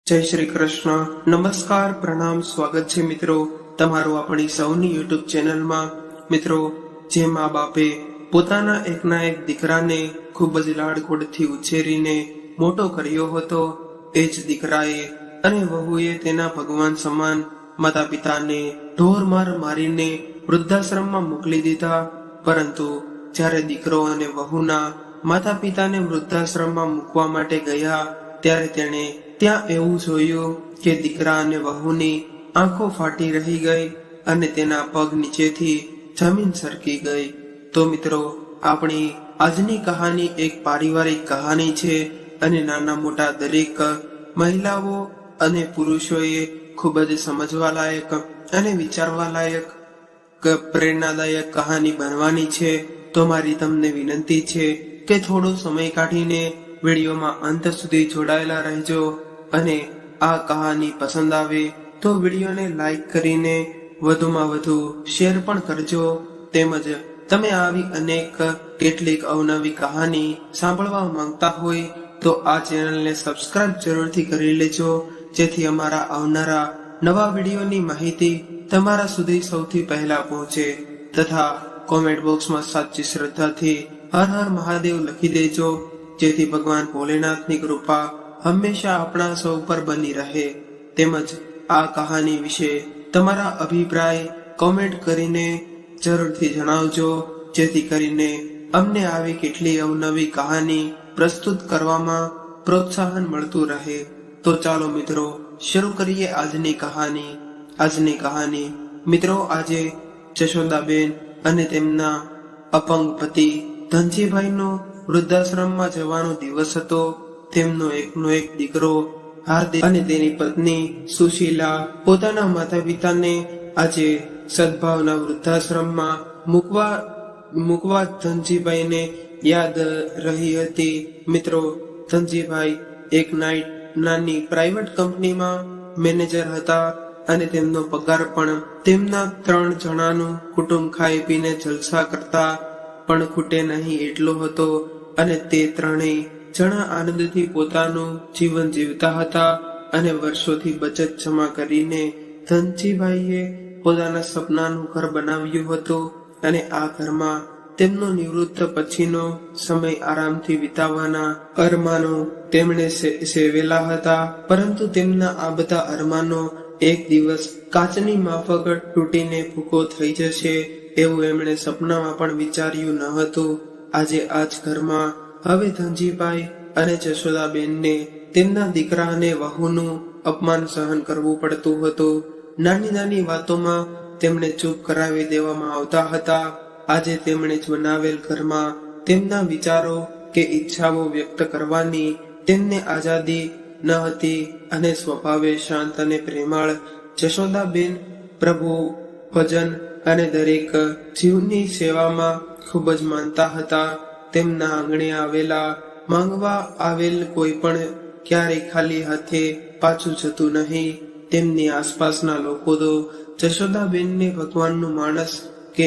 જય શ્રી કૃષ્ણ. નમસ્કાર, પ્રણામ, સ્વાગત છે મિત્રો તમારું આપણી સૌની યુટ્યુબ ચેનલમાં. મિત્રો, જે મા બાપે પોતાના એકના એક દીકરાને ખૂબ જ લાડકોડથી ઉછેરીને મોટો કર્યો હતો, એ જ દીકરાએ અને વહુએ તેના ભગવાન સમાન માતા પિતાને ઢોરમાર મારીને વૃદ્ધાશ્રમમાં મોકલી દીધા. પરંતુ જ્યારે દીકરો અને વહુના માતા પિતાને વૃદ્ધાશ્રમમાં મૂકવા માટે ગયા ત્યારે તેણે ત્યાં એવું જોયું કે દીકરા અને વહુની આંખો ફાટી રહી ગઈ અને તેના પગ નીચેથી જમીન સરકી ગઈ. તો મિત્રો, આપણી આજની કહાની એક પારિવારિક કહાની છે અને નાના મોટા દરેક મહિલાઓ અને પુરુષોએ ખૂબ જ સમજવા લાયક અને વિચારવા લાયક પ્રેરણાદાયક કહાની બનવાની છે. તો મારી તમને વિનંતી છે કે થોડો સમય કાઢીને વિડીયોમાં અંત સુધી જોડાયેલા રહેજો અને આ કહાની પસંદ આવે તો વિડીયોને લાઈક કરીને વધુમાં વધુ શેર પણ કરજો. તેમજ તમે આવી અનેક કેટલીક અવનવી કહાની સાંભળવા માંગતા હોય તો આ ચેનલને સબસ્ક્રાઇબ જરૂરથી કરી લેજો, જેથી અમારા આવનારા નવા વિડીયોની માહિતી તમારા સુધી સૌથી પહેલા પહોંચે. તથા કોમેન્ટ બોક્સમાં સાચી શ્રદ્ધાથી હર હર મહાદેવ લખી દેજો, જેથી ભગવાન ભોલેનાથની કૃપા હંમેશા આપણા સૌ પર બની રહે. તેમજ આ કહાની વિશે તમારા અભિપ્રાય કોમેન્ટ કરીને જરૂરથી જણાવજો, જેથી કરીને અમને આવી કેટલી અવનવી કહાની પ્રસ્તુત કરવામાં પ્રોત્સાહન મળતું રહે. તો ચાલો મિત્રો, શરૂ કરીએ આજની કહાની. મિત્રો, આજે જશોદાબેન અને તેમના અપંગ પતિ ધનજીભાઈનો વૃદ્ધાશ્રમમાં જવાનો દિવસ હતો. તેમનો એકનો એક દીકરો હાર્દિક અને તેની પત્ની સુશીલા પોતાના માતા પિતાને આજે સદભાવના વૃદ્ધાશ્રમમાં મૂકવા ધનજીભાઈને યાદ રહી હતી. મિત્રો, ધનજીભાઈ એક નાની પ્રાઇવેટ કંપનીમાં મેનેજર હતા અને તેમનો પગાર પણ તેમના 3 જણાનું કુટુંબ ખાઈ પીને જલસા કરતા પણ ખૂટે નહીં એટલો હતો. અને તે 3 જણા આનંદથી પોતાનું જીવન જીવતા હતા અને વર્ષોથી બચત જમા કરીને ધનજીભાઈએ પોતાના સપનાનું ઘર બનાવ્યું હતું અને આ ઘરમાં તેમનો નિવૃત્ત પછીનો સમય આરામથી વિતાવવાના અરમાનો તેમણે સેવેલા હતા. પરંતુ તેમના આ બધા અરમાનો એક દિવસ કાચની માફક તૂટીને ભૂકો થઈ જશે એવું એમણે સપનામાં પણ વિચાર્યું ન હતું. આજે આ જ ઘરમાં હવે ધનજીભાઈ અને જશોદાબેનને તેમના દીકરા અને વહુનું અપમાન સહન કરવું પડતું હતું. નાની નાની વાતોમાં તેમને ચૂપ કરાવી દેવામાં આવતા હતા. આજે તેમણે જ બનાવેલ ઘરમાં તેમના વિચારો કે ઈચ્છાઓ વ્યક્ત કરવાની તેમને આઝાદી ન હતી અને સ્વભાવે શાંત અને પ્રેમાળ જશોદાબેન પ્રભુ ભજન અને દરેક જીવની સેવામાં ખૂબ જ માનતા હતા. તેમના આંગણે માંગવા આવેલ કોઈ પણ ક્યારેય ખાલી હાથે પાછું જતું નહીં. તેમની આસપાસના લોકો તો જશોદાબેનને ભગવાનનું માણસ કે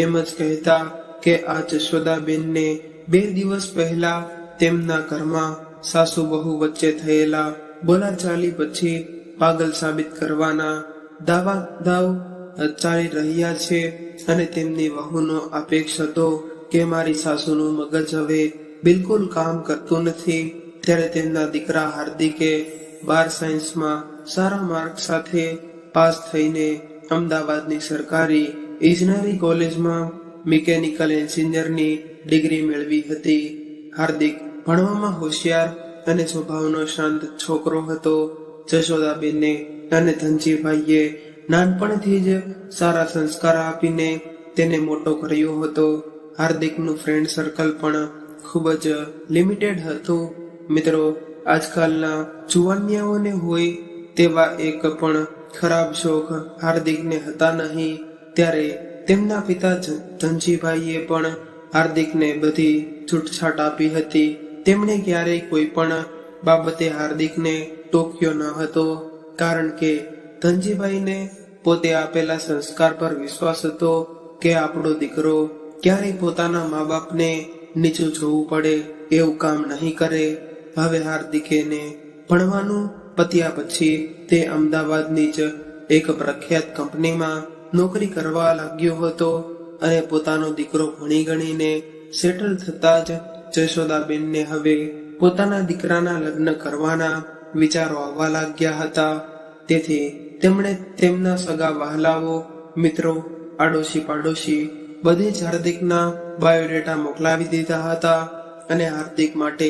એમ જ કહેતા કે આ જશોદાબેનને 2 દિવસ પહેલા તેમના ઘરમાં સાસુ બહુ વચ્ચે થયેલા બોલાચાલી પછી પાગલ સાબિત કરવાના દાવ ચાલી રહ્યા છે અને તેમની વહુનો અપેક્ષ હતો કે મારી સાસુનું મગજ હવે બિલકુલ કામ કરતું નથી. ત્યારે તેમના દીકરા હાર્દિકે 12 સાયન્સમાં સારા માર્ક સાથે પાસ થઈને અમદાવાદની સરકારી ઇજનેરી કોલેજમાં મિકેનિકલ એન્જિનિયરની ડિગ્રી મેળવી હતી. હાર્દિક ભણવામાં હોશિયાર અને સ્વભાવનો શાંત છોકરો હતો. જશોદાબેનને અને ધનજીભાઈએ નાનપણથી જ સારા સંસ્કાર આપીને તેને મોટો કર્યો હતો. હાર્દિકનું ફ્રેન્ડ સર્કલ પણ ખૂબ જ લિમિટેડ હતું. મિત્રો, આજકાલના જુવાનિયાઓને હોય તેવા એક પણ ખરાબ શોખ હાર્દિકને હતા નહીં. ત્યારે તેમના પિતા ધનજીભાઈએ પણ હાર્દિકને બધી છૂટછાટ આપી હતી. તેમણે ક્યારેય કોઈ પણ બાબતે હાર્દિકને ટોક્યો ન હતો, કારણ કે ધનજીભાઈને પોતે આપેલા સંસ્કાર પર વિશ્વાસ હતો કે આપણો દીકરો ક્યારેય પોતાના મા બાપને નીચું જોવું પડે એવું કામ નહીં કરે. હવે હાર્દિકેને ભણવાનું પત્યા પછી તે અમદાવાદની જ એક પ્રખ્યાત કંપનીમાં નોકરી કરવા લાગ્યો હતો અને પોતાનો દીકરો ભણી ગણીને સેટલ થતા જ જશોદાબેનને હવે પોતાના દીકરાના લગ્ન કરવાના વિચારો આવવા લાગ્યા હતા. તેથી તેમણે તેમના સગા વહાલાઓ, મિત્રો, આડોશી પાડોશી બધે જ હાર્દિકના બાયોડેટા મોકલાવી દીધા હતા અને હાર્દિક માટે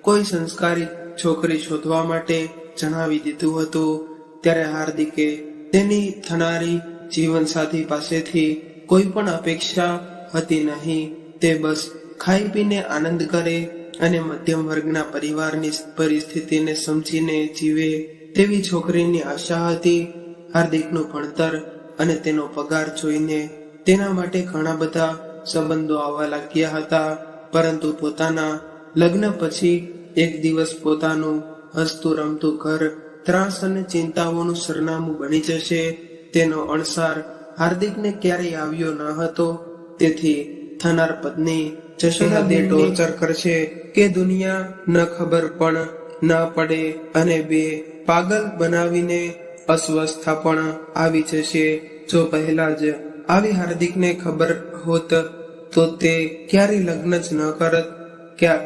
કોઈ સંસ્કારી છોકરી શોધવા માટે જણાવી દીધું હતું. ત્યારે હાર્દિકે તેની થનારી જીવનસાથી પાસેથી કોઈ પણ અપેક્ષા હતી નહીં. તે બસ ખાઈ પીને આનંદ કરે અને મધ્યમ વર્ગના પરિવારની પરિસ્થિતિને સમજીને જીવે તેવી છોકરીની આશા હતી. હાર્દિકનું ભણતર અને તેનો પગાર જોઈને તેના માટે ઘણા બધા સંબંધો આવવા લાગ્યા હતા. પરંતુ પોતાના લગ્ન પછી એક દિવસ પોતાનું હસતું રમતું ઘર ત્રાસ અને ચિંતાઓનું સરનામું બની જશે તેનો અણસાર હાર્દિકને ક્યારેય આવ્યો ન હતો. તેથી થનાર પત્ની જશોદાને ટોર્ચર કરશે કે દુનિયા ન ખબર પણ ન પડે અને બે પાગલ બનાવીને અસ્વસ્થતા પણ આવી જશે. જો પહેલા જ આવી હાર્દિકને ખબર હોત તો તે ક્યારેય લગ્ન જ ન કરત.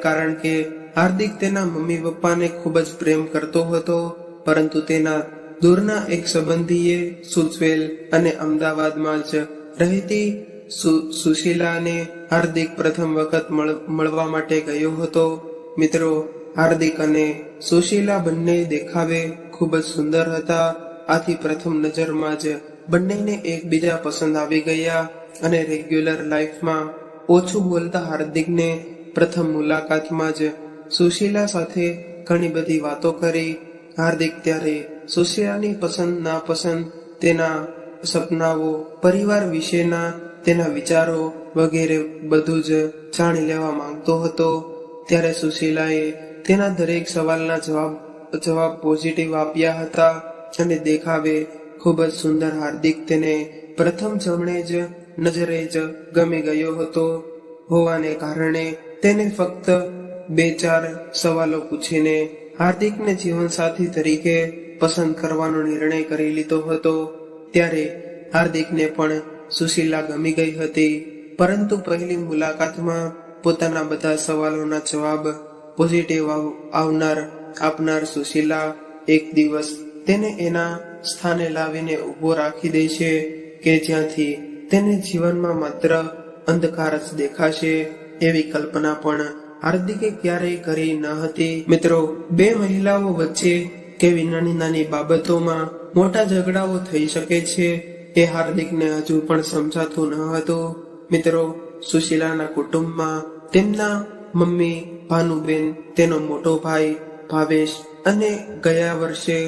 કારણ કે હાર્દિક તેના મમ્મી પપ્પાને ખૂબ જ પ્રેમ કરતો હતો. પરંતુ તેના દૂરના એક સંબંધીએ સૂચવેલ અને અમદાવાદમાં જ રહેતી સુશીલાને હાર્દિક પ્રથમ વખત મળવા માટે ગયો હતો. મિત્રો, હાર્દિક અને સુશીલા બંને દેખાવે ખૂબ જ સુંદર હતા. આથી પ્રથમ નજરમાં જ બંનેને એકબીજા પસંદ આવી ગયા અને રેગ્યુલર લાઈફમાં ઓછું બોલતા હાર્દિકને પ્રથમ મુલાકાતમાં જ સુશીલા સાથે ઘણી બધી વાતો કરી. હાર્દિક ત્યારે સુશીલાની પસંદ નાપસંદ, તેના સપનાઓ, પરિવાર વિશેના તેના વિચારો વગેરે બધું જ જાણી લેવા માંગતો હતો. ત્યારે સુશીલાએ તેના દરેક સવાલના જવાબ પોઝિટિવ આપ્યા હતા અને દેખાવે ખૂબ જ સુંદર હાર્દિક તેને પ્રથમ જમણે જ નજરે જ ગમી ગયો હતો હોવાને કારણે તેને ફક્ત 2-4 સવાલો પૂછીને હાર્દિકને જીવનસાથી તરીકે પસંદ કરવાનો નિર્ણય કરી લીધો હતો. ત્યારે હાર્દિકને પણ સુશીલા ગમી ગઈ હતી. પરંતુ પહેલી મુલાકાતમાં પોતાના બધા સવાલોના જવાબ પોઝિટિવ આપનાર સુશીલા એક દિવસ તેને એના સ્થાને લાવીને ઊભો રાખી દેશે કે જ્યાંથી તેને જીવનમાં માત્ર અંધકાર જ દેખાશે. એવી કલ્પના પણ હાર્દિકે ક્યારેય કરી ન હતી. મિત્રો, બે મહિલાઓ વચ્ચે કેવી નાની નાની બાબતોમાં મોટા ઝઘડાઓ થઈ શકે છે એ હાર્દિકને હજુ પણ સમજાતું ન હતું. મિત્રો, સુશીલાના કુટુંબમાં તેમના મમ્મી ભાનુબેન, તેનો મોટો ભાઈ ભાવેશ અને ગયા વર્ષે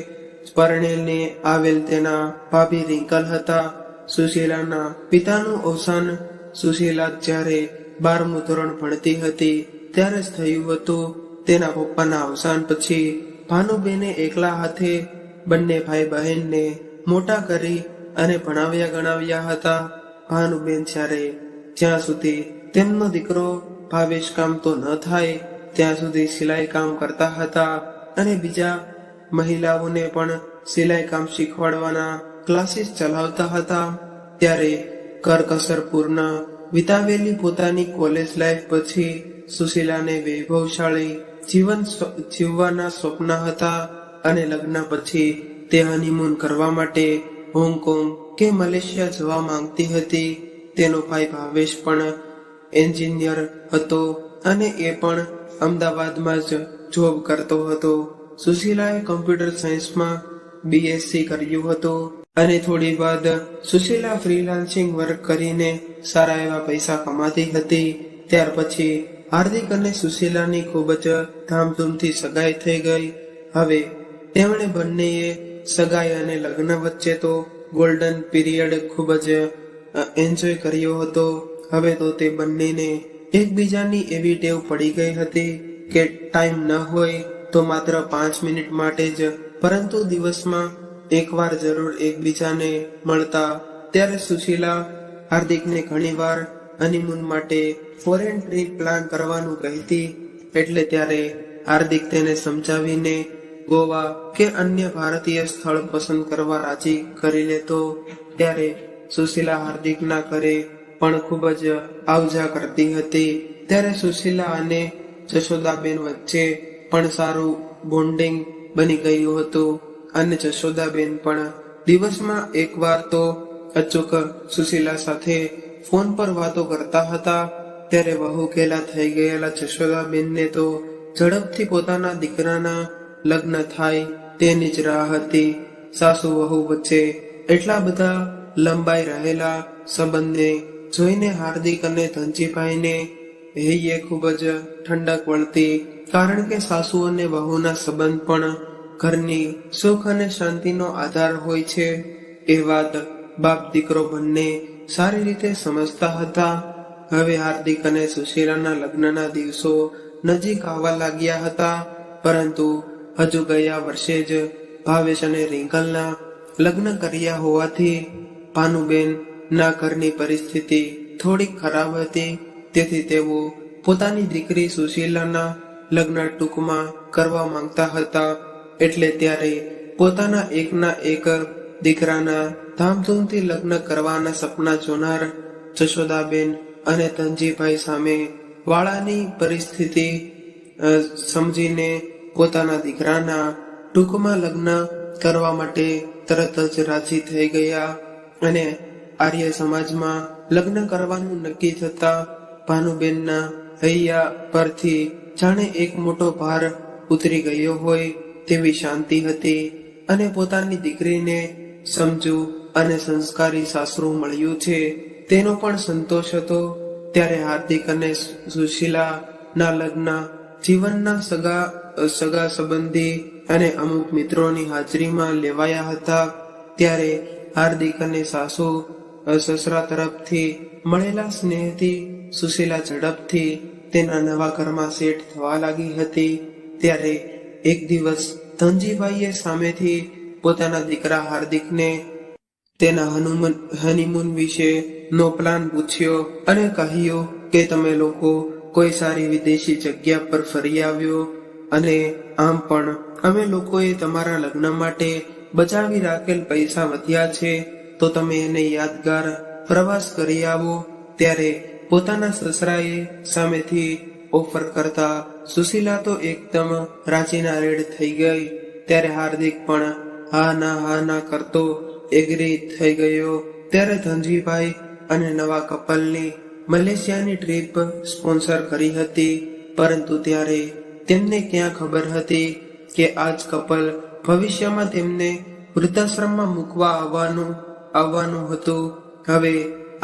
પરણેલને આવેલ તેના ભાભી રિંકલ હતા. સુશીલાના પિતાનું અવસાન સુશીલા જ્યારે 12મું ધોરણ ભણતી હતી ત્યારે જ થયું હતું. તેના પપ્પાના અવસાન પછી ભાનુબેને એકલા હાથે બંને ભાઈ બહેનને મોટા કરી અને ભણાવ્યા ગણાવ્યા હતા. ભાનુબેન જ્યાં સુધી તેમનો દીકરો ભાવેશ કામ તો ન થાય ત્યાં સુધી સિલાઈ કામ કરતા હતા અને બીજા મહિલાઓને પણ સિલાઈ કામ શીખવાડવાના ક્લાસીસ ચલાવતા હતા. ત્યારે કરકસરપૂર્ણ વિતાવેલી પોતાની કોલેજ લાઈફ પછી સુશીલાને વૈભવશાળી જીવન જીવવાના સ્વપ્ન હતા અને લગ્ન પછી તે હનીમૂન કરવા માટે હોંગકોંગ કે મલેશિયા જવા માંગતી હતી. તેનો ભાઈ ભાવેશ પણ એન્જિનિયર હતો અને એ પણ અમદાવાદમાં જ જોબ કરતો હતો. સુશીલાએ કમ્પ્યુટર સાયન્સમાં BSc કર્યું હતું અને થોડી બાદ સુશીલા ફ્રીલાન્સિંગ વર્ક કરીને સારા એવા પૈસા કમાતી હતી. ત્યાર પછી હાર્દિક અને સુશીલાની ખૂબ જ ધામધૂમથી સગાઈ થઈ ગઈ. હવે તેમણે બંનેએ સગાઈ અને લગ્ન વચ્ચે તો ગોલ્ડન પીરિયડ ખૂબ જ એન્જોય કર્યો હતો. હવે તો તે બંનેને એકબીજાની એવી ટેવ પડી ગઈ હતી કે ટાઈમ ન હોય તો માત્ર 5 મિનિટ માટે જ, પરંતુ દિવસમાં એકવાર જરૂર એકબીજાને મળતા. ત્યારે સુશીલા હાર્દિકને ઘણીવાર હનીમૂન માટે ફોરેન ટ્રીપ પ્લાન કરવાનું કહેતી. એટલે ત્યારે હાર્દિક તેને સમજાવીને ગોવા કે અન્ય ભારતીય સ્થળ પસંદ કરવા રાજી કરી લેતો, ત્યારે સુશીલા હાર્દિકના ઘરે પણ ખૂબ જ આવજા કરતી હતી. ત્યારે સુશીલા અને જશોદાબેન વચ્ચે પણ સારું બોન્ડિંગ બની ગયું હતું અને જશોદાબેન પણ દિવસમાં એકવાર તો અચૂક સુશીલા સાથે ફોન પર વાતો કરતા હતા. ત્યારે વહુ કેલા થઈ ગયેલા જશોદાબેનને તો ઝડપથી પોતાના દીકરાના લગ્ન થાય તેની જ રાહ હતી. સાસુ વહુ વચ્ચે એટલા બધા લંબાઈ રહેલા સંબંધને જોઈને હાર્દિક અને ધનજીભાઈને હૈયે ખૂબ જ ઠંડક વળતી, કારણ કે સાસુ અને વહુના સંબંધ પણ ઘરની સુખ અને શાંતિનો આધાર હોય છે. એ વાત બાપ દીકરો બંને સારી રીતે સમજતા હતા. હવે હાર્દિક અને સુશીલાના લગ્નના દિવસો નજીક આવવા લાગ્યા હતા, પરંતુ હજુ ગયા વર્ષે જ ભાવેશ અને રિંકલના લગ્ન કર્યા હોવાથી ભાનુબેન ના ઘરની પરિસ્થિતિ થોડી ખરાબ હતી. તેથી તેઓ પોતાની દીકરી સુશીલાના લગ્ન ટૂંકમાં કરવા માંગતા હતા. એટલે ત્યારે પોતાના એકના એક દીકરાના ધામધૂમથી લગ્ન કરવાના સપના જોનાર જશોદાબેન અને ધનજીભાઈ સામે વાળાની પરિસ્થિતિ સમજીને પોતાના દીકરાના ટૂંકમાં લગ્ન કરવા માટે તરત જ રાજી થઈ ગયા અને આર્ય સમાજમાં લગ્ન કરવાનું નક્કી થતા ભાનુબેનના હૈયા પરથી જાણે એક મોટો ભાર ઉતરી ગયો હોય તેવી શાંતિ હતી અને પોતાની દીકરીને સમજુ અને સંસ્કારી સાસરું મળ્યું છે તેનો પણ સંતોષ હતો. ત્યારે હાર્દિક અને સુશીલા ના લગ્ન જીવનના સગા સંબંધી અને અમુક મિત્રોની હાજરીમાં લેવાયા હતા. ત્યારે હાર્દિક અને સાસુ સસરા તરફથી મળેલા સ્નેહથી સુશીલા ઝડપથી તેના નવા ઘરમાં સેટ થવા લાગી હતી. ત્યારે એક દિવસ ધનજીભાઈએ સામેથી પોતાના દીકરા હાર્દિકને તેના હનીમૂન વિશે નો પ્લાન પૂછ્યો અને કહ્યું કે તમે લોકો કોઈ સારી વિદેશી જગ્યા પર ફરી આવ્યો અને આમ પણ અમે લોકોએ તમારા લગ્ન માટે બચાવી રાખેલ પૈસા વધ્યા છે, તો તમે એને યાદગાર પ્રવાસ કરી આવો. ત્યારે પોતાના સસરાએ સામેથી ઓફર કરતા સુશીલા તો એકદમ રાજીના રેડ થઈ ગઈ. ત્યારે હાર્દિક પણ હા ના કરતો એગ્રી થઈ ગયો. ત્યારે ધનજીભાઈ અને નવા કપલની મલેશિયાની ટ્રીપ સ્પોન્સર કરી હતી, પરંતુ ત્યારે તેમને ક્યાં ખબર હતી કે આ જ કપલ ભવિષ્યમાં તેમને વૃદ્ધાશ્રમમાં મૂકવા આવવાનું હતું. હવે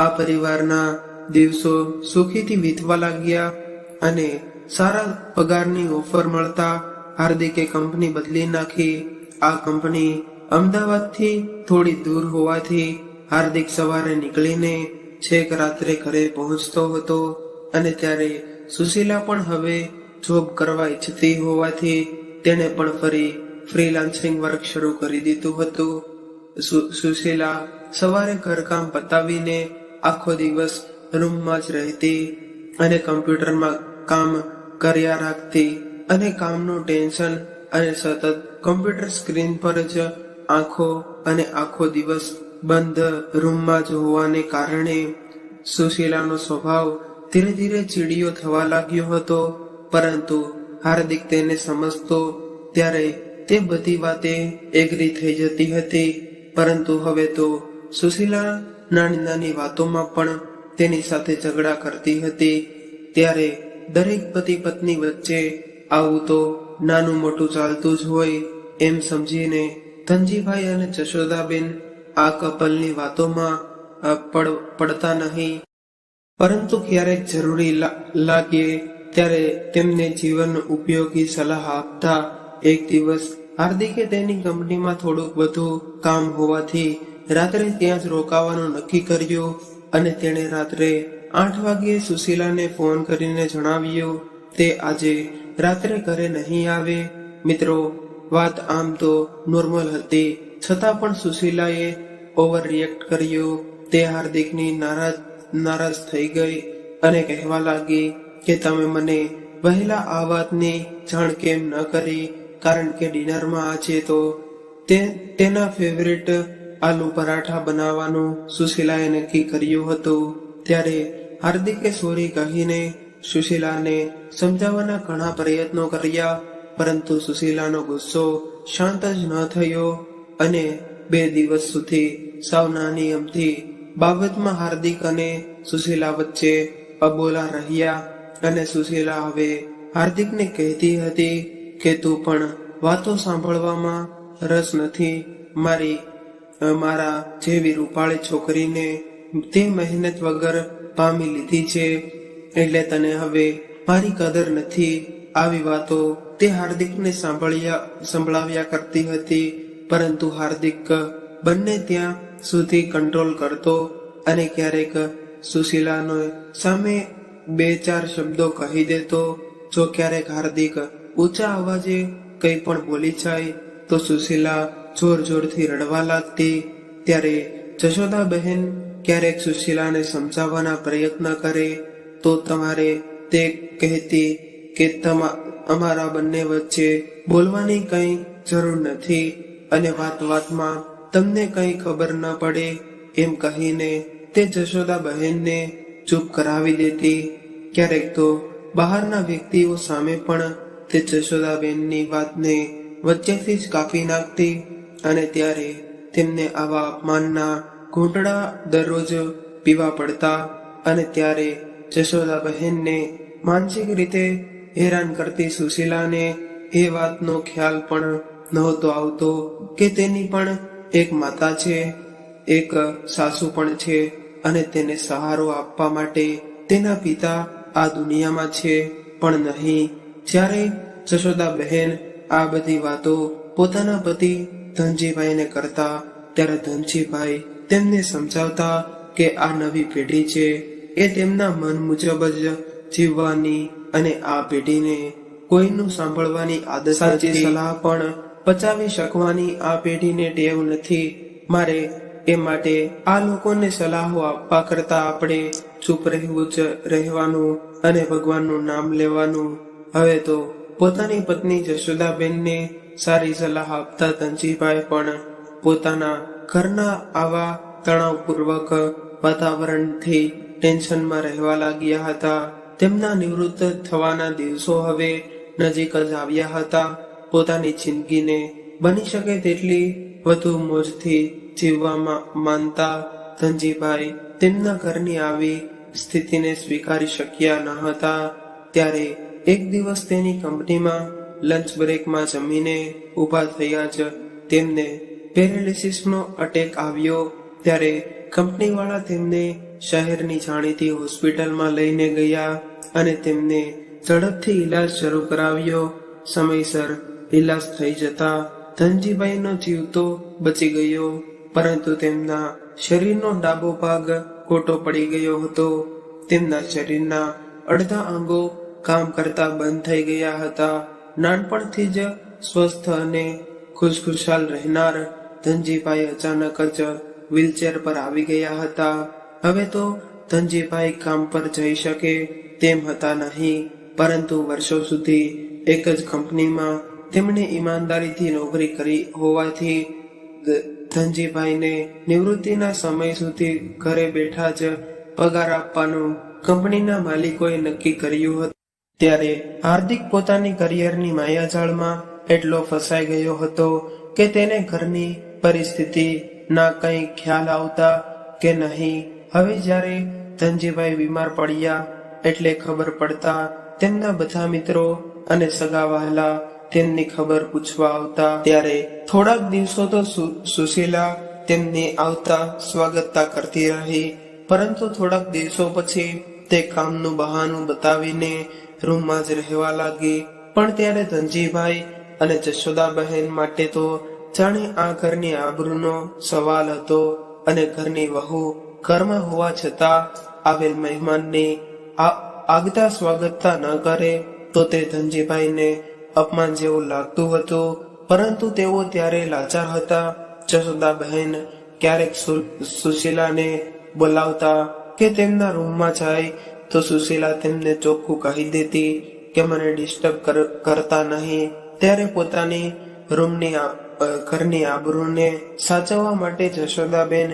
આ પરિવારના દિવસો સુખીથી વીતવા લાગ્યા અને સારા પગારની ઓફર મળતા હાર્દિકે કંપની બદલી નાખી. આ કંપની અમદાવાદથી થોડી દૂર હોવાથી હાર્દિક સવારે નીકળીને છેક રાત્રે ઘરે પહોંચતો હતો અને ત્યારે સુશીલા પણ હવે જોબ કરવા ઈચ્છતી હોવાથી તેણે પણ ફરી ફ્રીલાન્સિંગ વર્ક શરૂ કરી દીધું હતું. સુશીલા સવારે ઘરકામ પતાવીને આખો દિવસ રૂમમાં જ રહેતી અને કમ્પ્યુટરમાં કામ કર્યા રાખતી અને કામનું ટેન્શન અને સતત કમ્પ્યુટર સ્ક્રીન પર જ આખો દિવસ બંધ રૂમમાં જ હોવાને કારણે સુશીલાનો સ્વભાવ ધીરે ધીરે ચીડિયો થવા લાગ્યો હતો. પરંતુ હાર્દિક તેને સમજતો ત્યારે તે બધી વાતે એગ્રી થઈ જતી હતી. પરંતુ હવે તો સુશીલા નાની વાતોમાં પણ તેની સાથે ઝઘડા કરતી હતી. ત્યારે દરેક પતિ પત્ની વચ્ચે આવું તો નાનું મોટું ચાલતું જ હોય એમ સમજીને ધનજીભાઈ અને જશોદાબેન આ કપલની વાતોમાં પડતા નહીં, પરંતુ ક્યારેક જરૂરી લાગે ત્યારે તેમને જીવન ઉપયોગી સલાહ આપતા. એક દિવસ હાર્દિકે તેની કંપનીમાં થોડુંક વધુ કામ હોવાથી રાત્રે ત્યાં જ રોકાવાનું નક્કી કર્યું અને તેણે રાત્રે 8 વાગ્યે સુશીલાને ફોન કરીને જણાવ્યું તે આજે રાત્રે ઘરે નહીં આવે. મિત્રો, વાત આમ તો નોર્મલ હતી, છતાં પણ સુશીલાએ ઓવર રિએક્ટ કર્યું. તે હાર્દિકની નારાજ થઈ ગઈ અને કહેવા લાગી કે તમે મને વહેલા આ વાતની જાણ કેમ ન કરી. કારણ કે ડિનરમાં આજે તો તેના ફેવરેટ આલુ પરાઠા બનાવવાનું સુશીલાએ નક્કી કર્યું હતું. ત્યારે હાર્દિકે સોરી કહીને સુશીલાને સમજાવવાના ઘણા પ્રયત્નો કર્યા, પરંતુ સુશીલાનો ગુસ્સો શાંત જ ન થયો અને 2 દિવસ સુધી સાવ નાની અમથી બાબતમાં હાર્દિક અને સુશીલા વચ્ચે અબોલા રહ્યા. અને સુશીલા હવે હાર્દિકને કહેતી હતી કે તું પણ વાતો સાંભળવામાં રસ નથી. મારા જેવી રૂપાળી છોકરીને તે મહેનત વગર પામી લીધી છે, એટલે તને હવે મારી કદર નથી. આવી વાતો તે હાર્દિકને સંભળાવ્યા કરતી હતી, પરંતુ હાર્દિક બંને ત્યાં સુધી કંટ્રોલ કરતો અને ક્યારેક સુશીલાનો સામે 2-4 શબ્દો કહી દેતો. જો ક્યારેક હાર્દિક ઊંચા અવાજે કંઈ પણ બોલી જાય તો સુશીલા જોર જોરથી રડવા લાગતી. ત્યારે જશોદા બહેન ક્યારેક સુશીલાને સમજાવવાના પ્રયત્ન કરે તો તમારે તે કહેતી કે અમારા બંને વચ્ચે બોલવાની કંઈ જરૂર નથી અને વાતમાં તમને કંઈ ખબર ન પડે એમ કહીને તે જશોદા બહેનને ચૂપ કરાવી દેતી. ક્યારેક તો બહારના વ્યક્તિઓ સામે પણ તે જશોદાબેનની વાતને વચ્ચેથી જ કાપી નાખતી અને ત્યારે તેમને આવા અપમાનના ઘૂંટડા દરરોજ પીવા પડતા. અને ત્યારે જશોદા બહેનને માનસિક રીતે હેરાન કરતી સુશીલાને એ વાતનો ખ્યાલ પણ નહોતો આવતો કે તેની પણ એક માતા છે, એક સાસુ પણ છે અને તેને સહારો આપવા માટે તેના પિતા આ દુનિયામાં છે પણ નહીં. જ્યારે જશોદા બહેન આ બધી વાતો પોતાના પતિ ધનજીભાઈને કરતા, ત્યારે ધનજીભાઈ તેમને સમજાવતા કે આ નવી પેઢી છે, એ તેમના મન મુજબ જ જીવવાની અને આ પેઢીને કોઈનું સાંભળવાની આદત, સાચી સલાહ પણ પચાવી શકવાની આ પેઢીને ટેવ નથી. મારે એ માટે આ લોકોને સલાહો આપવા કરતા આપણે ચૂપ રહેવાનું અને ભગવાનનું નામ લેવાનું. હવે તો પોતાની પત્ની જશોદાબેનને સારી સલાહ આપતા ધનજીભાઈ પણ પોતાના ઘરના આવા તણાવપૂર્વક વાતાવરણથી ટેન્શનમાં રહેવા લાગ્યા હતા. તેમના નિવૃત્ત થવાના દિવસો હવે નજીક જ આવ્યા હતા. પોતાની જિંદગીને બની શકે તેટલી વધુ મોજથી જીવવા માનતા ધનજીભાઈ તેમના ઘરની આવી સ્થિતિને સ્વીકારી શક્યા ન હતા. ત્યારે એક દિવસ તેની કંપનીમાં લંચ બ્રેકમાં જમીને ઊભા થયા જ તેમને પેરાલિસિસનો અટેક આવ્યો. ત્યારે કંપનીવાળા તેમને શહેરની જાણીતી હોસ્પિટલમાં લઈને ગયા અને તેમને ઝડપથી ઈલાજ શરૂ કરાવ્યો. સમયસર ઈલાજ થઈ જતા ધનજીભાઈનો જીવ તો બચી ગયો, પરંતુ તેમના શરીરનો ડાબો ભાગ ખોટો પડી ગયો હતો. તેમના શરીરના અડધા અંગો કામ કરતા બંધ થઈ ગયા હતા. નાનપણથી જ સ્વસ્થ અને ખુશખુશાલ રહેનાર ધનજીભાઈ અચાનક જ વ્હીલચેર પર આવી ગયા હતા. હવે તો ધનજીભાઈ કામ પર જઈ શકે તેમ હતા નહીં, પરંતુ વર્ષો સુધી એક જ કંપનીમાં તેમણે ઈમાનદારીથી નોકરી કરી હોવાથી ધનજીભાઈને નિવૃત્તિના સમય સુધી ઘરે બેઠા જ પગાર આપવાનું કંપનીના માલિકોએ નક્કી કર્યું હતું. ત્યારે હાર્દિક પોતાની કરિયરની માયાજાળમાં એટલો ફસાઈ ગયો હતો કે તેને ઘરની પરિસ્થિતિ ના કંઈ ખ્યાલ આવતા કે નહીં. હવે જ્યારે ધનજીભાઈ બીમાર પડ્યા એટલે ખબર પડતા તેમના બધા મિત્રો અને સગા વહાલા તેમની ખબર પૂછવા આવતા. ત્યારે થોડાક દિવસો તો સુશીલા તેમની આવતા સ્વાગતતા કરતી રહી, પરંતુ થોડાક દિવસો પછી તે કામનું બહાનું બતાવીને રૂમમાં જ રહેવા લાગી. પણ ત્યારે ધનજીભાઈ અને જશોદાબહેન માટે તો જાણે આ ઘરની આબરૂનો સવાલ હતો અને ઘરની વહુ ઘરમાં હોવા છતાં આવેલ મહેમાનની આગતા સ્વાગતતા ન કરે તો તે ધનજીભાઈને અપમાન જેવું લાગતું હતું. પરંતુ તેઓ ત્યારે લાચાર હતા. જશોદાબહેન ક્યારેક સુશીલાને બોલાવતા કે તેમના રૂમમાં જાય તો સુશીલા તેમને ચોખ્ખું કહી દેતી કે મને ડિસ્ટર્બ કરતા નહીં. ત્યારે પોતાની ઘરની આબરૂને સાચવવા માટે જશોદાબેન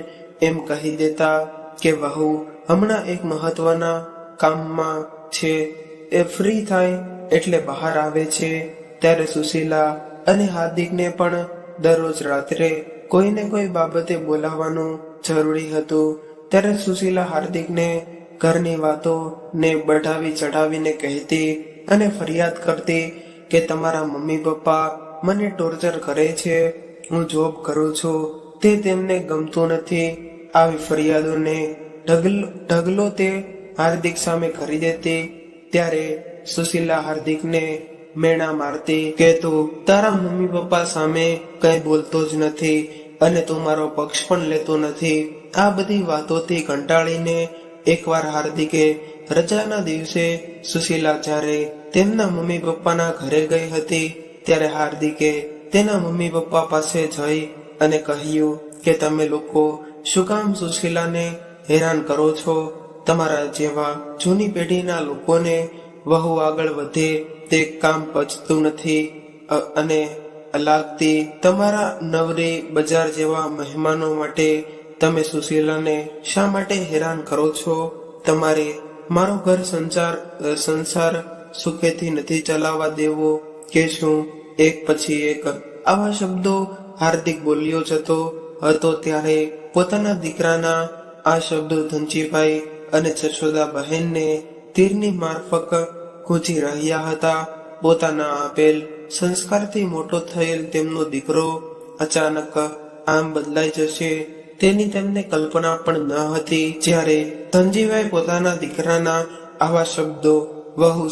એમ કહી દેતા કે વહુ હમણાં એક મહત્વના કામમાં છે, એ ફ્રી થાય એટલે બહાર આવે છે. ત્યારે સુશીલા અને હાર્દિકને પણ દરરોજ રાત્રે કોઈને કોઈ બાબતે બોલાવવાનું જરૂરી હતું. ત્યારે સુશીલા હાર્દિકને ઘરની વાતો ને બઢાવી ચઢાવીને કહેતી અને ફરિયાદ કરતી કે તમારા મમ્મી પપ્પા મને ટોર્ચર કરે છે, હું જોબ કરું છું, તે તેમને ગમતું નથી. આવી ફરિયાદોને ઢગલો તે હાર્દિક સામે કરી દેતી. ત્યારે સુશીલા હાર્દિકને મેણા મારતી કે તું તારા મમ્મી પપ્પા સામે કઈ બોલતો જ નથી અને તું મારો પક્ષ પણ લેતો નથી. આ બધી વાતોથી કંટાળીને એકવાર હાર્દિકે રજાના દિવસે સુશીલા જ્યારે તેમના મમ્મી પપ્પાના ઘરે ગઈ હતી ત્યારે હાર્દિકે તેના મમ્મી પપ્પા પાસે જઈ અને કહ્યું કે તમે લોકો શું કામ સુશીલાને હેરાન કરો છો? તમારા જેવા જૂની પેઢીના લોકોને વહુ આગળ વધે તે કામ પચતું નથી અને લાગતી. તમારા નવરી બજાર જેવા મહેમાનો માટે તમે સુશીલાને શા માટે હેરાન કરો છો? તમારે મારો ઘર સંસાર સુખેથી નથી ચલાવવા દેવો કે શું? એક પછી એક આવા શબ્દો હાર્દિક બોલ્યો જતો હતો. ત્યારે પોતાના દીકરાના આ શબ્દો ધનજીભાઈ અને જશોદા બહેનને તીરની મારફક ગૂંજી રહ્યા હતા. પોતાના આપેલ સંસ્કારથી મોટો થયેલ તેમનો દીકરો અચાનક આમ બદલાઈ જશે તેની તેમને કલ્પના પણ ન હતી. જ્યારે ધનજીભાઈ પોતાના દીકરાના આવા શબ્દો વધુ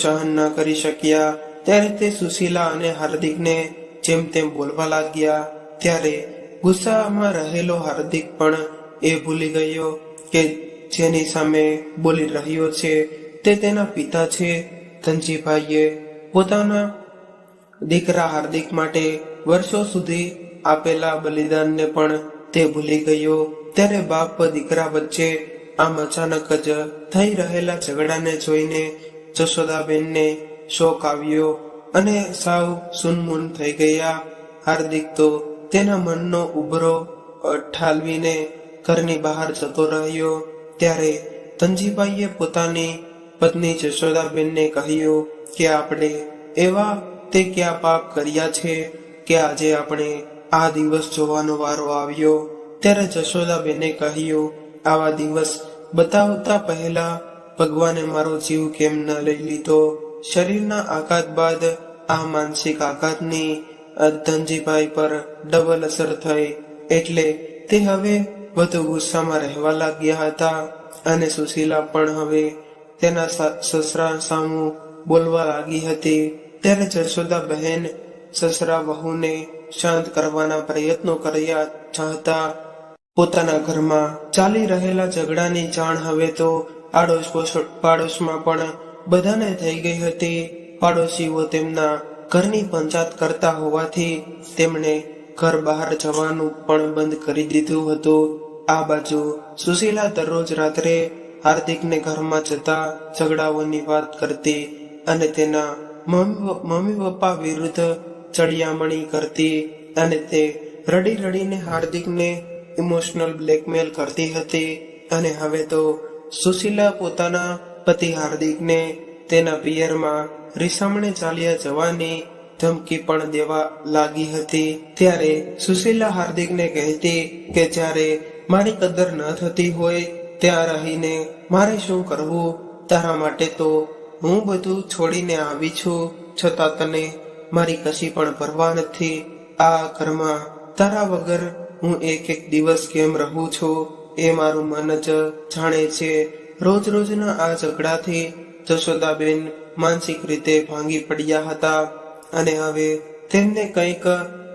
સહન ન કરી શક્યા ત્યારે તે સુશીલા અને હાર્દિકને જેમ તેમ બોલવા લાગ્યા. ત્યારે ગુસ્સામાં રહેલો હાર્દિક પણ એ ભૂલી ગયો કે જેની સામે બોલી રહ્યો છે તે તેના પિતા છે. ધનજીભાઈએ પોતાના દીકરા હાર્દિક માટે વર્ષો સુધી આપેલા બલિદાનને પણ તે ભૂલી ગયો. ત્યારે બાપ દીકરા વચ્ચે આમ અચાનક જ થઈ રહેલા ઝઘડાને જોઈને જશોદાબેનને શોક આવ્યો અને સાવ સુનમુન થઈ ગયા. હાર્દિક તો તેના મનનો ઉભરો ઠાલવીને ઘરની બહાર જતો રહ્યો. ત્યારે ધનજીભાઈએ પોતાની પત્ની જશોદાબેનને કહ્યું કે આપણે એવા તે ક્યાં પાપ કર્યા છે કે આજે આપણે આ દિવસ જોવાનો વારો આવ્યો. ત્યારે જશોદાબેને કહ્યું, આવા દિવસ બતાવતા પહેલા ભગવાને મારો જીવ કેમ ન લઈ લીધો? શરીરના આઘાત બાદ આ માનસિક આઘાતની ધનજીભાઈ પર ડબલ અસર થઈ એટલે તે હવે વધુ ગુસ્સામાં રહેવા લાગ્યા હતા અને સુશીલા પણ હવે તેના સસરા સામું બોલવા લાગી હતી. ત્યારે જશોદા બહેન સસરા વહુને શાંત કરવાના પ્રયત્નો કર્યા છતાં પોતાના ઘરમાં ચાલી રહેલા ઝઘડાની જાણ હવે તો પાડોશમાં પણ બધાને થઈ ગઈ હતી. પાડોશીઓ તેમના ઘરની પંચાયત કરતા હોવાથી તેમણે ઘર બહાર જવાનું પણ બંધ કરી દીધું હતું. આ બાજુ સુશીલા દરરોજ રાત્રે હાર્દિકને ઘરમાં જતા ઝઘડાઓની વાત કરતી અને તેના મમ્મી પપ્પા વિરુદ્ધ ચડિયામણી કરતી અને તે રડી રડીને હાર્દિકને ઇમોશનલ બ્લેકમેલ કરતી હતી. અને હવે તો સુશીલા પોતાના પતિ હાર્દિકને તેના પિયરમાં રીસામણે ચાલ્યા જવાની ધમકી પણ દેવા લાગી હતી. ત્યારે સુશીલા હાર્દિકને કહેતી કે જ્યારે મારી કદર ન થતી હોય ત્યાં રહીને મારે શું કરવું? તારા માટે તો હું બધું છોડીને આવી છું, છતાં તને મારી કશી પણ પરવા નથી. આ ઘરમાં તારા વગર હું એક દિવસ કેમ રહું છું એ મારું મન જ જાણે છે. રોજ રોજના આ ઝઘડાથી જશોદાબેન માનસિક રીતે ભાંગી પડ્યા હતા અને હવે તેમને કંઈક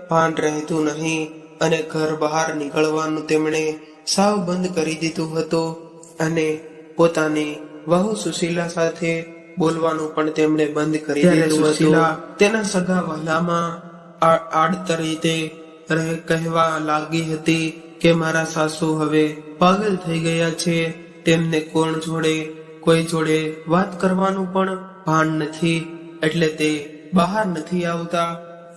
ભાન રહેતું નહીં અને ઘર બહાર નીકળવાનું તેમણે સાવ બંધ કરી દીધું હતું અને પોતાની વહુ સુશીલા સાથે બોલવાનું પણ તેમણે બંધ કરી દીધું હતું. તેના સગા વહાલામાં આડતરીતે કહેવા લાગી હતી કે મારા સાસુ હવે પાગલ થઈ ગયા છે, તેમને કોઈ જોડે વાત કરવાનું પણ ભાન નથી, એટલે તે બહાર નથી આવતા.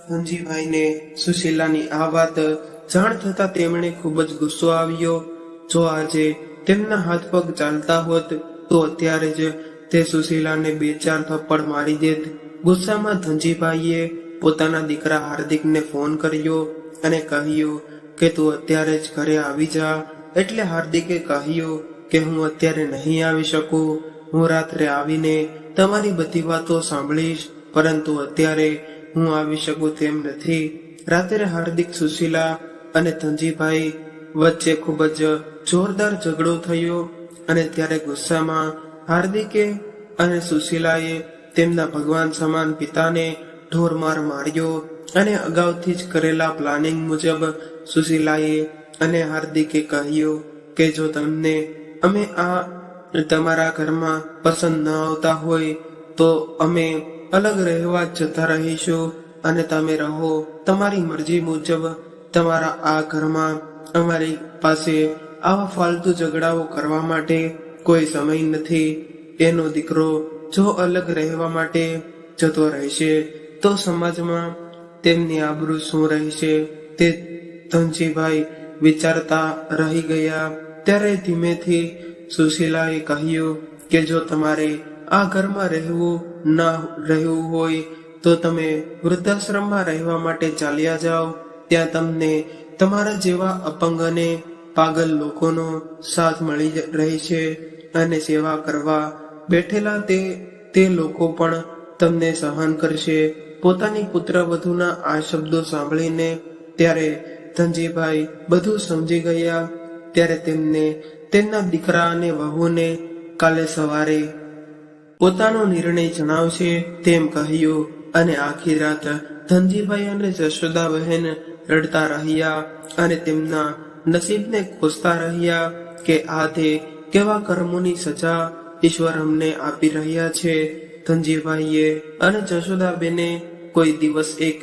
ધનજીભાઈને સુશીલાની આ વાત જાણ થતા તેમણે ખૂબ જ ગુસ્સો આવ્યો. જો આજે તેમના હાથ પગ ચાલતા હોત તો અત્યારે જ તે સુશીલાને 2-4 થપ્પડ મારી દેત. ગુસ્સામાં ધનજીભાઈએ પોતાના દીકરા હાર્દિકને ફોન કર્યો અને કહ્યું કે તું અત્યારે જ ઘરે આવી જા. એટલે હાર્દિકે કહ્યું કે હું અત્યારે નહીં આવી શકું, હું રાત્રે આવીને તમારી બધી વાતો સાંભળીશ, પરંતુ અત્યારે હું આવી શકું તેમ નથી. રાત્રે હાર્દિક, સુશીલા અને ધનજીભાઈ વચ્ચે ખૂબ જ જોરદાર ઝઘડો થયો અને ત્યારે ગુસ્સામાં હાર્દિકે અને સુશીલાએ તેમના ભગવાન સમાન પિતાને ઢોરમાર માર્યો અને અગાઉથી જ કરેલા પ્લાનિંગ મુજબ સુશીલાએ અને હાર્દિકે કહ્યું કે જો તમને અમે આ તમારા ઘરમાં પસંદ ન આવતા હોય તો અમે અલગ રહેવા જતા રહીશું અને તમે રહો તમારી મરજી મુજબ તમારા આ ઘરમાં. અમારી પાસે આવા ફાલતુ ઝઘડાઓ કરવા માટે કોઈ સમય નથી. એનો દીકરો જો અલગ રહેવા માટે જતો રહેશે તો સમાજમાં તેમની આબરૂ શું રહેશે તે ધનજીભાઈ વિચારતા રહી ગયા. ત્યારે ધીમેથી સુશીલાએ કહ્યું કે જો તમારે આ ઘરમાં રહેવું હોય તો તમે વૃદ્ધાશ્રમમાં રહેવા માટે ચાલ્યા જાઓ. ત્યાં તમને તમારા જેવા અપંગ અને પાગલ લોકોનો સાથ મળી રહેશે અને સેવા કરવા બેઠેલા તે લોકો પણ તમને સહન કરશે. પોતાની પુત્રવધૂના આ શબ્દો સાંભળીને ત્યારે ધનજીભાઈ બધું સમજી ગયા. ત્યારે તેમને તેમના દીકરા અને વહુને કાલે સવારે પોતાનો નિર્ણય જણાવશે તેમ કહ્યું અને આખી રાત ધનજીભાઈ અને જશોદા બહેન રડતા રહ્યા અને તેમના નસીબને કોસતા રહ્યા કે આ તે કેવા કર્મોની સજા ઈશ્વર અમને આપી રહ્યા છે. ધનજીભાઈએ અને જશોદાબેને કોઈ દિવસ એક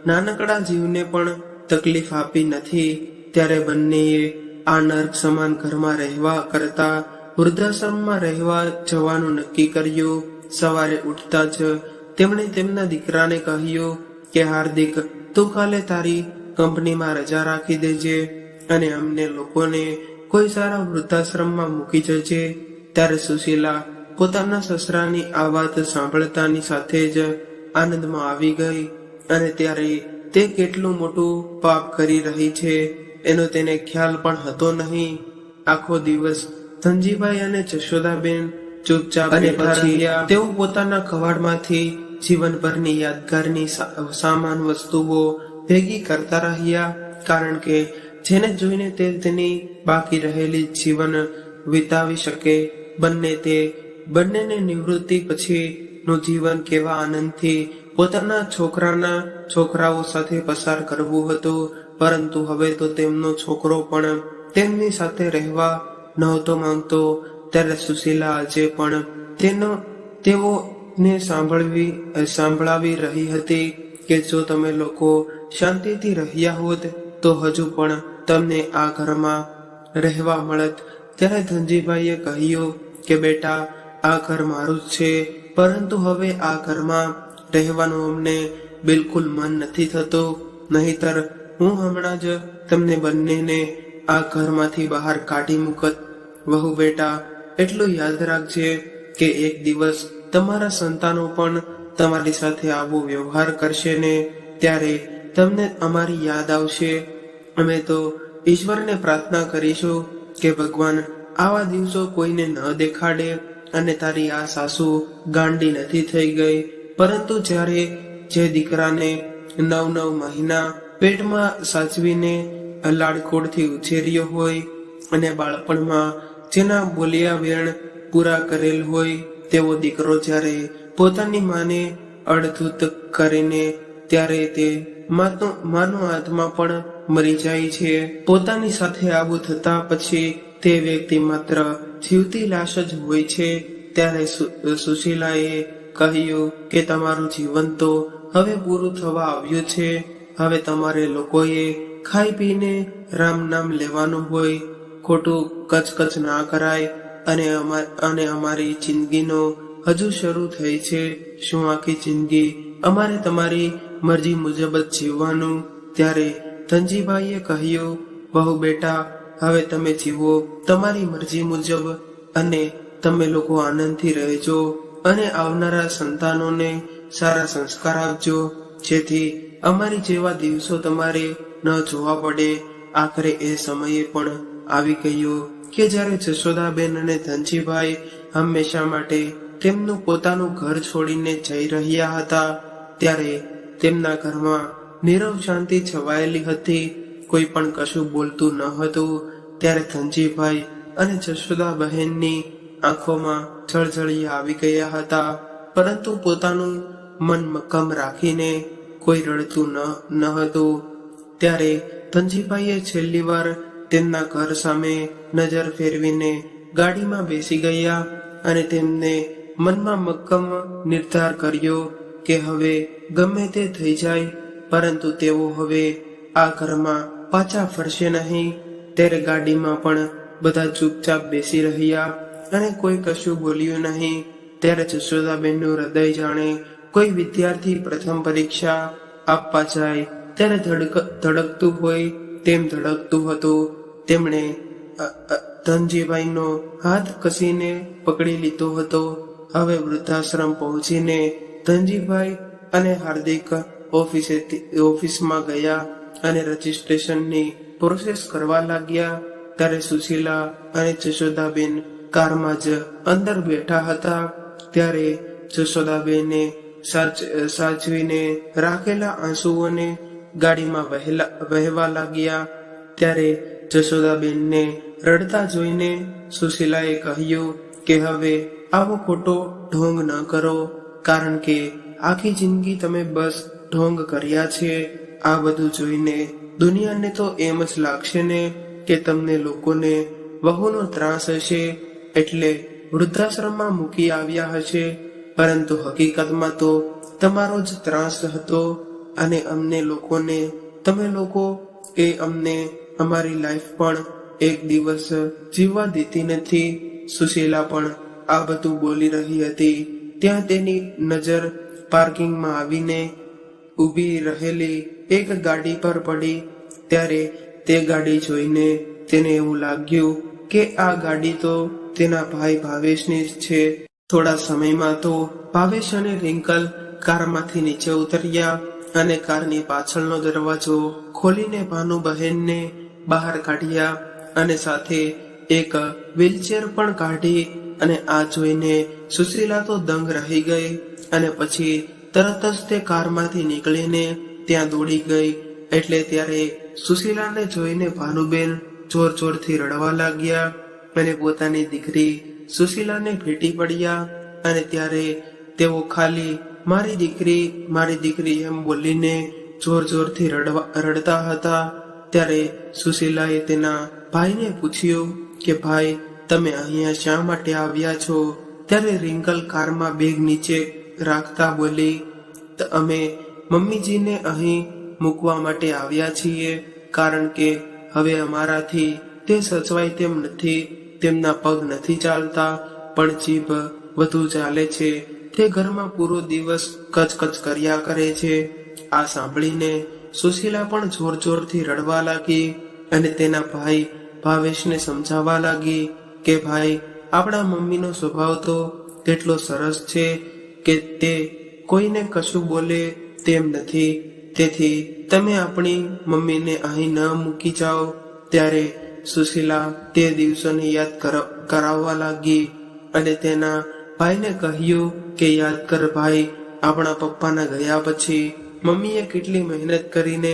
નાનકડા જીવને પણ તકલીફ આપી નથી. ત્યારે બંનેએ આ નર્ક સમાન ઘરમાં રહેવા કરતા વૃદ્ધાશ્રમમાં રહેવા જવાનું નક્કી કર્યું. સવારે ઉઠતા જ તેમણે તેમના દીકરાને કહ્યું કે હાર્દિક, તું કાલે તારી કંપનીમાં રજા રાખી દેજે અને અમને લોકોને કોઈ સારા વૃદ્ધાશ્રમમાં મૂકી જજે. ત્યારે સુશીલા પોતાના સસરાની આ વાત સાંભળતાની સાથે જ આનંદમાં આવી ગઈ અને ત્યારે તે કેટલું મોટું પાપ કરી રહી છે એનો તેને ખ્યાલ પણ હતો નહીં. આખો દિવસ ધનજીભાઈ અને જશોદાબેન ચૂપચાપ અને પછી તેઓ પોતાના કવાડમાંથી જીવનભરની યાદગારની સામાન વસ્તુઓ ભેગી કરતા રહ્યા. કારણ કે જેને જોઈને તે તેની બાકી રહેલી જીવન વિતાવી શકે. બંનેને નિવૃત્તિ પછી નું જીવન કેવા આનંદથી પોતાના છોકરાઓ સાથે પસાર કરવું હતું. પરંતુ હવે તો તેમનો છોકરો પણ તેમની સાથે રહેવા નહોતો માંગતો. ત્યારે સુશીલા આજે પણ તેઓને સાંભળાવી રહી હતી કે જો તમે લોકો શાંતિથી રહ્યા હોત તો હજુ પણ તમને આ ઘરમાં રહેવા મળત. ત્યારે ધનજીભાઈએ કહ્યું કે બેટા, આ ઘર મારું જ છે, પરંતુ હવે આ ઘરમાં રહેવાનું અમને બિલકુલ મન નથી થતું. નહીતર હું હમણાં જ તમને બંનેને આ ઘરમાંથી બહાર કાઢી મૂકત. વહુ બેટા, એટલું યાદ રાખજે કે એક દિવસ તમારા સંતાનો પણ તમારી સાથે આવો વ્યવહાર કરશે ને ત્યારે તમને અમારી યાદ આવશે. અમે તો ઈશ્વરને પ્રાર્થના કરીશું કે ભગવાન આવા દિવસો કોઈને ન દેખાડે અને તારી આ સાસુ ગાંડી નથી થઈ ગઈ. પરંતુ જ્યારે જે દીકરાને 9 મહિના પેટમાં સાચવીને લાડકોડથી ઉછેર્યો હોય અને બાળપણમાં જેના બોલિયા વેણ પૂરા કરેલ હોય તેવો દીકરો જ્યારે પોતાની માને અડધૂત કરીને ત્યારે તે માનો આત્મા પણ મરી જાય છે. પોતાની સાથે આવું થતા પછી તે વ્યક્તિ માત્ર જીવતી લાશ જ હોય છે. ત્યારે સુશીલાએ કહ્યું કે તમારું જીવન તો હવે પૂરું થવા આવ્યું છે. હવે તમારે લોકોએ ખાઈ પીને રામ નામ લેવાનું હોય, ખોટું કચકચ ના કરાય અને અમારી જિંદગીનો હજુ શરૂ થઈ છે. શું આખી જિંદગી અમારે તમારી મરજી મુજબ જ જીવવાનું. ત્યારે ધનજીભાઈએ કહ્યું, વહુ બેટા, હવે તમે જીવો તમારી મરજી મુજબ અને તમે લોકો આનંદથી રહેજો અને આવનારા સંતાનોને સારા સંસ્કાર આપજો, જેથી અમારી જેવા દિવસો તમારે ન જોવા પડે. આખરે એ સમયે પણ આવી ગયો કે જ્યારે જશોદાબેન અને ધનજીભાઈ હંમેશા માટે તેમનું પોતાનું ઘર છોડીને જઈ રહ્યા હતા. ત્યારે તેમના ઘરમાં નીરવ શાંતિ છવાયેલી હતી. કોઈ પણ કશું બોલતું ન હતું. ત્યારે ધનજીભાઈ અને જશોદા બહેનની આંખોમાં જળજળિયા આવી ગયા હતા, પરંતુ પોતાનું મન મક્કમ રાખીને કોઈ રડતું ન હતું. ત્યારે ધનજીભાઈએ છેલ્લી વાર તેમના ઘર સામે નજર ફેરવીને ગાડીમાં બેસી ગયા અને તેમને મનમાં મક્કમ નિર્ધાર કર્યો કે હવે ગમે તે થઈ જાય, પરંતુ તેઓ હવે આ ઘરમાં પાછા ફરશે નહીં. ત્યારે ગાડીમાં પણ બધા ચૂપચાપ બેસી રહ્યા અને કોઈ કશું બોલ્યું નહીં. ત્યારે જશોદાબેનનું હૃદય જાણે કોઈ વિદ્યાર્થી પ્રથમ પરીક્ષા આપવા જાય ત્યારે ધડકતું હોય તેમ ધડકતું હતું. તેમણે ધનજીભાઈનો હાથ કસીને પકડી લીધો હતો. હવે વૃદ્ધાશ્રમ પહોંચીને ધનજીભાઈ અને હાર્દિક ઓફિસમાં ગયા અને રજીસ્ટ્રેશનની પ્રોસેસ કરવા લાગ્યા. ત્યારે સુશીલા અને જશોદાબેન કારમાં જ અંદર બેઠા હતા. ત્યારે જશોદાબેને સાચવીને રાખેલા આંસુઓને ગાડીમાં વહેવા લાગ્યા. ત્યારે જશોદાબેનને રડતા જોઈને સુશીલાએ કહ્યું કે હવે આવો ખોટો ઢોંગ ન કરો, કારણ કે આખી જિંદગી તમે બસ ઢોંગ કર્યા છે. આ બધું જોઈને દુનિયાને તો એમ જ લાગશે ને કે તમને લોકોને વહુનો ત્રાસ હશે એટલે વૃદ્ધાશ્રમમાં મૂકી આવ્યા હશે, પરંતુ હકીકતમાં તો તમારો જ ત્રાસ હતો અને અમને લોકોને તમે લોકો એ અમને અમારી લાઈફ પણ એક દિવસ જીવવા દેતી નથી. સુશીલા પણ આ બધું બોલી રહી હતી ત્યાં તેની નજર પાર્કિંગમાં આવીને ઊભી રહેલી એક ગાડી પર પડી. ત્યારે તે ગાડી જોઈને તેને એવું લાગ્યું કે આ ગાડી તો તેના ભાઈ ભાવેશની જ છે. થોડા સમયમાં તો ભાવેશ અને રિંકલ કારમાંથી નીચે ઉતર્યા અને કારની પાછળનો દરવાજો ખોલીને ભાનુબહેનને બહાર કાઢ્યા અને સાથે એક વ્હીલચેર પણ કાઢી. અને આ જોઈને સુશીલા તો દંગ રહી ગઈ અને પછી તરત જ તે કારમાંથી નીકળીને ત્યાં દોડી ગઈ. એટલે ત્યારે સુશીલાને જોઈને ભાનુબેન જોર જોરથી રડવા લાગ્યા અને પોતાની દીકરી સુશીલાને ભેટી પડ્યા. અને ત્યારે તેઓ ખાલી મારી દીકરી એમ બોલીને જોર જોરથી રડતા હતા. ત્યારે સુશીલાએ તેના ભાઈને પૂછ્યું કે ભાઈ, તમે અહીંયા શા માટે આવ્યા છો? ત્યારે રિંકલ કારમાં બેગ નીચે રાખતા બોલી, અમે મમ્મીજીને અહીં મૂકવા માટે આવ્યા છીએ, કારણ કે હવે અમારાથી તે સચવાય તેમ નથી. તેમના પગ નથી ચાલતા, પણ જીભ વધુ ચાલે છે. તે ઘરમાં પૂરો દિવસ કચકચ કર્યા કરે છે. આ સાંભળીને સુશીલા પણ જોર જોરથી રડવા લાગી અને તેના ભાઈ ભાવેશને સમજાવવા લાગી કે ભાઈ, આપણા મમ્મીનો સ્વભાવ તો કેટલો સરસ છે કે તે કોઈને કશું બોલે તેમ નથી. તેથી તમે આપણી મમ્મીને અહીં ન મૂકી જાઓ. ત્યારે સુશીલા તે દિવસોને યાદ કરાવવા લાગી અને તેના ભાઈને કહ્યું કે યાદ કર ભાઈ, આપણા પપ્પાના ગયા પછી મમ્મીએ કેટલી મહેનત કરીને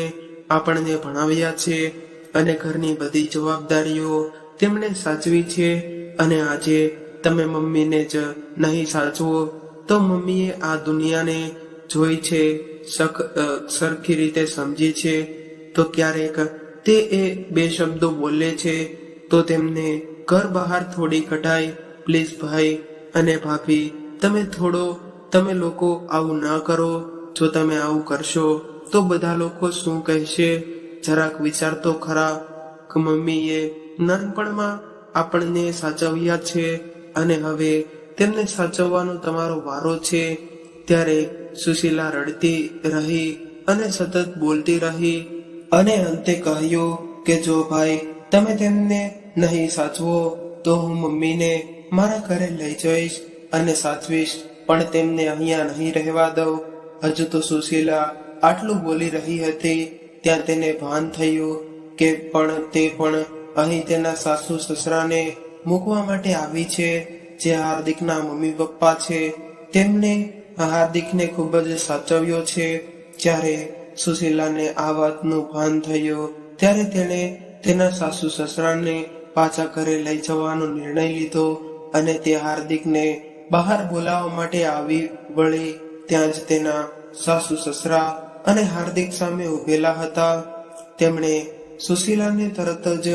આપણને ભણાવ્યા છે અને ઘરની બધી જવાબદારીઓ તેમણે સાચવી છે. અને આજે તમે મમ્મીને જ નહીં સાચવો તો મમ્મીએ આ દુનિયાને જોઈ છે, સરખી રીતે સમજી છે, તો ક્યારેક તે એ બે શબ્દો બોલે છે તો તેમને ઘર બહાર થોડી કઢાય. પ્લીઝ ભાઈ અને ભાભી, તમે લોકો આવું ના કરો. જો તમે આવું કરશો તો બધા લોકો શું કહેશે? જરાક વિચાર તો ખરા કે મમ્મીએ નાનપણમાં આપણને સાચવ્યા છે અને હવે તેમને સાચવવાનો તમારો વારો છે. ત્યારે સુશીલા રડતી રહી અને સતત બોલતી રહી અને અંતે કહ્યું કે જો ભાઈ તમે તેમને નહીં સાચવો તો હું મમ્મીને મારા ઘરે લઈ જઈશ અને સાચવીશ, પણ તેમને અહીંયા નહીં રહેવા દઉં. હજુ તો સુશીલા આટલું બોલી રહી હતી ત્યાં તેને ભાન થયું કે તે પણ અહીં તેના સાસુ સસરાને મૂકવા માટે આવી છે, જે હાર્દિકના મમ્મી પપ્પા છે. તેમને હાર્દિકને ખૂબ જ સાચવ્યો છે. જ્યારે સુશીલાને આ વાતનું ભાન થયું ત્યારે તેણે તેના સાસુ સસરાને પાછા ઘરે લઈ જવાનો નિર્ણય લીધો અને તે હાર્દિકને બહાર બોલાવવા માટે આવી વળી. ત્યાં જ તેના સાસુ સસરા અને હાર્દિક સામે ઉભેલા હતા. તેમણે સુશીલાને તરત જ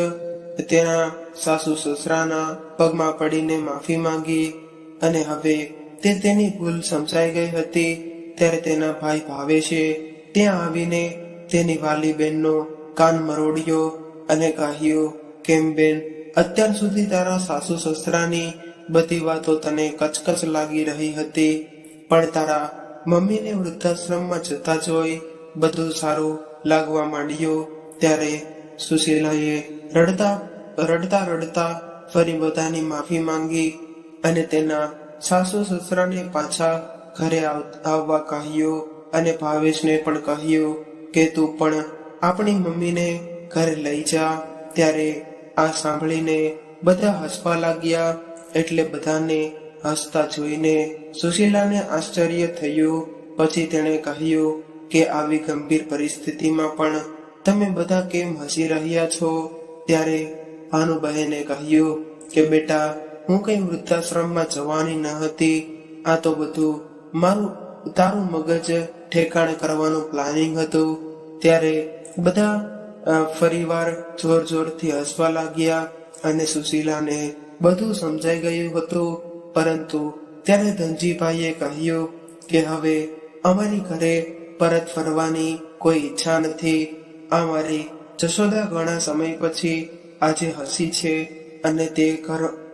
તેના સાસુ સસરાના પગમાં પડીને માફી માંગી અને હવે તેની ભૂલ સમજાઈ ગઈ હતી. ત્યારે તેના ભાઈ ભાવેશે ત્યાં આવીને તેની વાલી બહેનનો કાન મરોડ્યો અને કહ્યું, કેમ બેન, અત્યાર સુધી તારા સાસુ સસરાની બધી વાતો તને કચકચ લાગી રહી હતી, પણ તારા મમ્મીને વૃદ્ધાશ્રમમાં જતા જોઈ બધું સારું લાગવા માંડ્યું. ત્યારે સુશીલાએ રડતા ફરી બધાની માફી માંગી અને તેના સાસુ સસરાને પાછા ઘરે આવવા કહ્યું અને ભાવેશને પણ કહ્યું કે તું પણ આપણી મમ્મીને ઘરે લઈ જા. ત્યારે આ સાંભળીને બધા હસવા લાગ્યા. એટલે બધાને હસતા જોઈને સુશીલાને આશ્ચર્ય થયું. પછી તેણે કહ્યું કે આવી ગંભીર પરિસ્થિતિમાં પણ તમે બધા કેમ હસી રહ્યા છો? ત્યારે ભાનુબહેને કહ્યું કે બેટા, હું કઈ વૃદ્ધાશ્રમમાં જવાની ન હતી. આ તો બધું તારું મગજ ઠેકાણે કરવાનું પ્લાનિંગ હતું. ત્યારે બધા ફરીવાર જોરથી હસવા લાગ્યા અને સુશીલાને બધું સમજાઈ ગયું હતું. પરંતુ ત્યારે ધનજીભાઈએ કહ્યું કે હવે અમારી ઘરે પરત ફરવાની કોઈ ઈચ્છા નથી. અમારી જશોદા ઘણા સમય પછી આજે હસી છે અને તે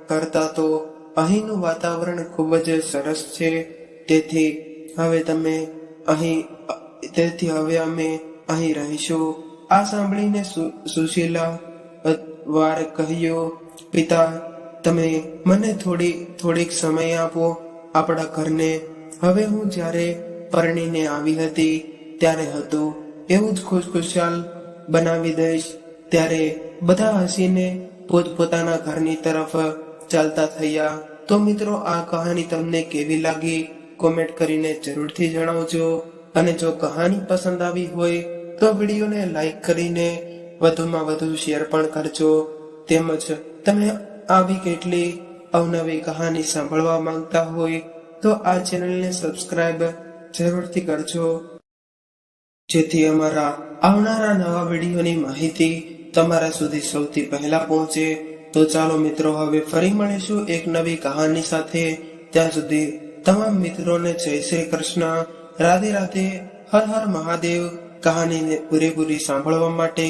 કરતા તો અહીંનું વાતાવરણ ખૂબ જ સરસ છે. તેથી હવે અમે અહીં રહીશું. આ સાંભળીને સુશીલા વાર કહ્યું, પિતા, તમે મને થોડીક સમય આપો આપણા ઘરને. હવે હું જ્યારે પરણીને આવી હતી ત્યારે હતું એવું જ ખુશખુશાલ બનાવી દઈશ. ત્યારે બધા હસીને પોતપોતાના ઘરની તરફ ચાલતા થયા. તો મિત્રો, આ કહાની તમને કેવી લાગી કોમેન્ટ કરીને જરૂરથી જણાવજો. અને જો કહાની પસંદ આવી હોય તો વિડીયોને લાઈક કરીને વધુમાં વધુ શેર પણ કરજો. તેમજ તમે આવી કેટલી અવનવી કહાની સાંભળવા માંગતા હોય તો આ ચેનલને સબસ્ક્રાઇબ જરૂરથી કરજો, જેથી અમારા આવનારા નવા વિડીયોની માહિતી તમારા સુધી સૌથી પહેલા પહોંચે. તો ચાલો મિત્રો, હવે ફરી મળીશું એક નવી કહાની સાથે. ત્યાં સુધી તમામ મિત્રોને જય શ્રી કૃષ્ણ, રાધે રાધે, હર હર મહાદેવ. કહાનીને પૂરેપૂરી સાંભળવા માટે